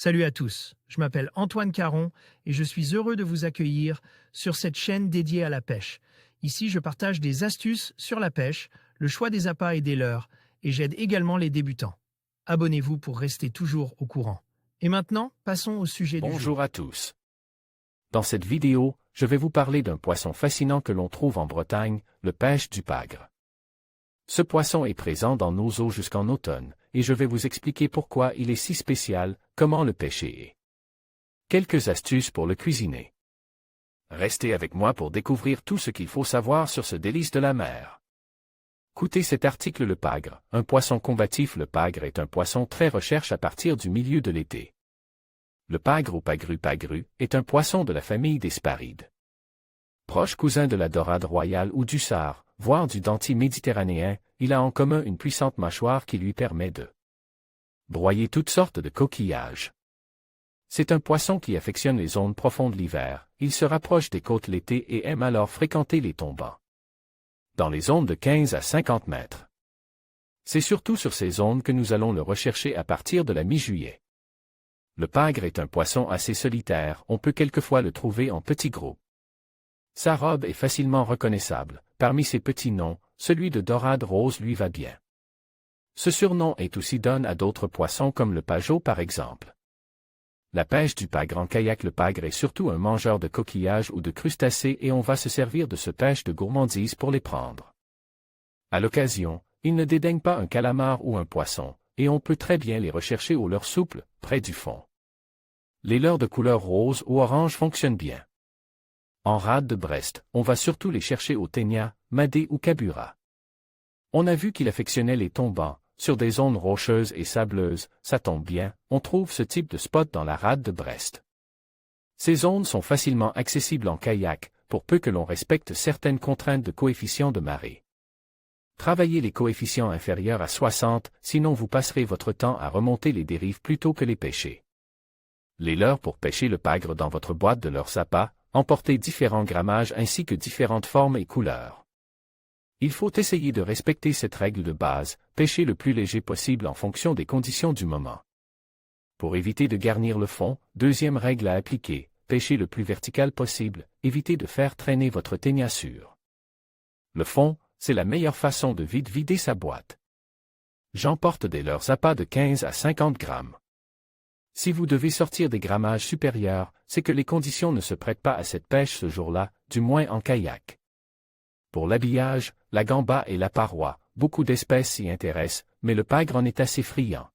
Salut à tous, je m'appelle Antoine Caron et je suis heureux de vous accueillir sur cette chaîne dédiée à la pêche. Ici, je partage des astuces sur la pêche, le choix des appâts et des leurres, et j'aide également les débutants. Abonnez-vous pour rester toujours au courant. Et maintenant, passons au sujet du jour. Bonjour à tous. Dans cette vidéo, je vais vous parler d'un poisson fascinant que l'on trouve en Bretagne, le pêche du pagre. Ce poisson est présent dans nos eaux jusqu'en automne, et je vais vous expliquer pourquoi il est si spécial, comment le pêcher et quelques astuces pour le cuisiner. Restez avec moi pour découvrir tout ce qu'il faut savoir sur ce délice de la mer. Écoutez cet article. Le pagre, un poisson combatif. Le pagre est un poisson très recherché à partir du milieu de l'été. Le pagre ou pagru est un poisson de la famille des sparides. Proche cousin de la dorade royale ou du sard, voire du dentier méditerranéen, il a en commun une puissante mâchoire qui lui permet de broyer toutes sortes de coquillages. C'est un poisson qui affectionne les zones profondes l'hiver, il se rapproche des côtes l'été et aime alors fréquenter les tombants dans les zones de 15 à 50 mètres. C'est surtout sur ces zones que nous allons le rechercher à partir de la mi-juillet. Le pagre est un poisson assez solitaire, on peut quelquefois le trouver en petits groupes. Sa robe est facilement reconnaissable, parmi ses petits noms, celui de dorade rose lui va bien. Ce surnom est aussi donné à d'autres poissons comme le pageot par exemple. La pêche du pagre en kayak. Le pagre est surtout un mangeur de coquillages ou de crustacés et on va se servir de ce pêche de gourmandise pour les prendre. À l'occasion, il ne dédaigne pas un calamar ou un poisson, et on peut très bien les rechercher au leurre souple, près du fond. Les leurres de couleur rose ou orange fonctionnent bien. En rade de Brest, on va surtout les chercher au ténia, madé ou cabura. On a vu qu'il affectionnait les tombants, sur des zones rocheuses et sableuses, ça tombe bien, on trouve ce type de spot dans la rade de Brest. Ces zones sont facilement accessibles en kayak, pour peu que l'on respecte certaines contraintes de coefficient de marée. Travaillez les coefficients inférieurs à 60, sinon vous passerez votre temps à remonter les dérives plutôt que les pêcher. Les leurres. Pour pêcher le pagre dans votre boîte de leurres appâts, emportez différents grammages ainsi que différentes formes et couleurs. Il faut essayer de respecter cette règle de base, pêcher le plus léger possible en fonction des conditions du moment. Pour éviter de garnir le fond, deuxième règle à appliquer, pêcher le plus vertical possible, évitez de faire traîner votre téniassure. Le fond, c'est la meilleure façon de vite vider sa boîte. J'emporte des leurres appâts de 15 à 50 grammes. Si vous devez sortir des grammages supérieurs, c'est que les conditions ne se prêtent pas à cette pêche ce jour-là, du moins en kayak. Pour l'habillage, la gamba et la paroi, beaucoup d'espèces s'y intéressent, mais le pagre en est assez friand.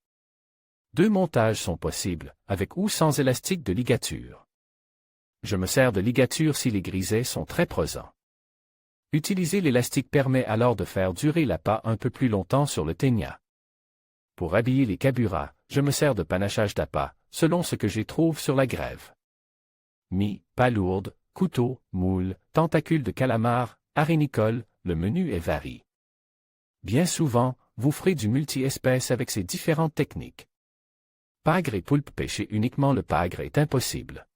Deux montages sont possibles, avec ou sans élastique de ligature. Je me sers de ligature si les grisets sont très pesants. Utiliser l'élastique permet alors de faire durer l'appât un peu plus longtemps sur le ténia. Pour habiller les caburas, je me sers de panachage d'appât, selon ce que j'y trouve sur la grève. Palourde, couteau, moule, tentacules de calamar, arénicole, le menu est varié. Bien souvent, vous ferez du multi-espèces avec ces différentes techniques. Pagre et poulpe. Pêcher uniquement le pagre est impossible.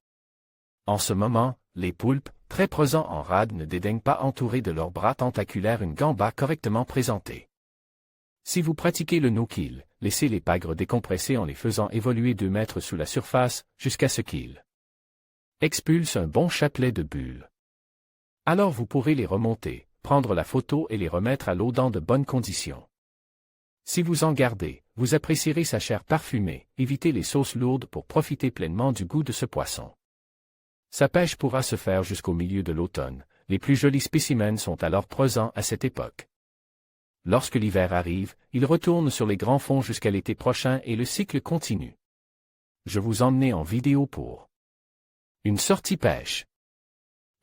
En ce moment, les poulpes, très présents en rade, ne dédaignent pas entourer de leurs bras tentaculaires une gamba correctement présentée. Si vous pratiquez le no-kill, laissez les pagres décompresser en les faisant évoluer 2 mètres sous la surface, jusqu'à ce qu'ils expulsent un bon chapelet de bulles. Alors vous pourrez les remonter, prendre la photo et les remettre à l'eau dans de bonnes conditions. Si vous en gardez, vous apprécierez sa chair parfumée, évitez les sauces lourdes pour profiter pleinement du goût de ce poisson. Sa pêche pourra se faire jusqu'au milieu de l'automne, les plus jolis spécimens sont alors présents à cette époque. Lorsque l'hiver arrive, il retourne sur les grands fonds jusqu'à l'été prochain et le cycle continue. Je vous emmène en vidéo pour une sortie pêche.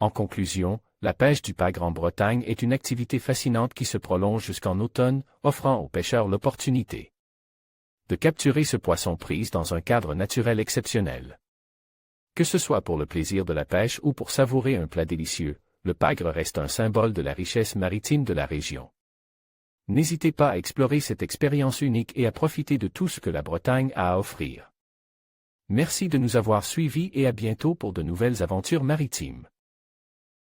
En conclusion, la pêche du pagre en Bretagne est une activité fascinante qui se prolonge jusqu'en automne, offrant aux pêcheurs l'opportunité de capturer ce poisson prise dans un cadre naturel exceptionnel. Que ce soit pour le plaisir de la pêche ou pour savourer un plat délicieux, le pagre reste un symbole de la richesse maritime de la région. N'hésitez pas à explorer cette expérience unique et à profiter de tout ce que la Bretagne a à offrir. Merci de nous avoir suivis et à bientôt pour de nouvelles aventures maritimes.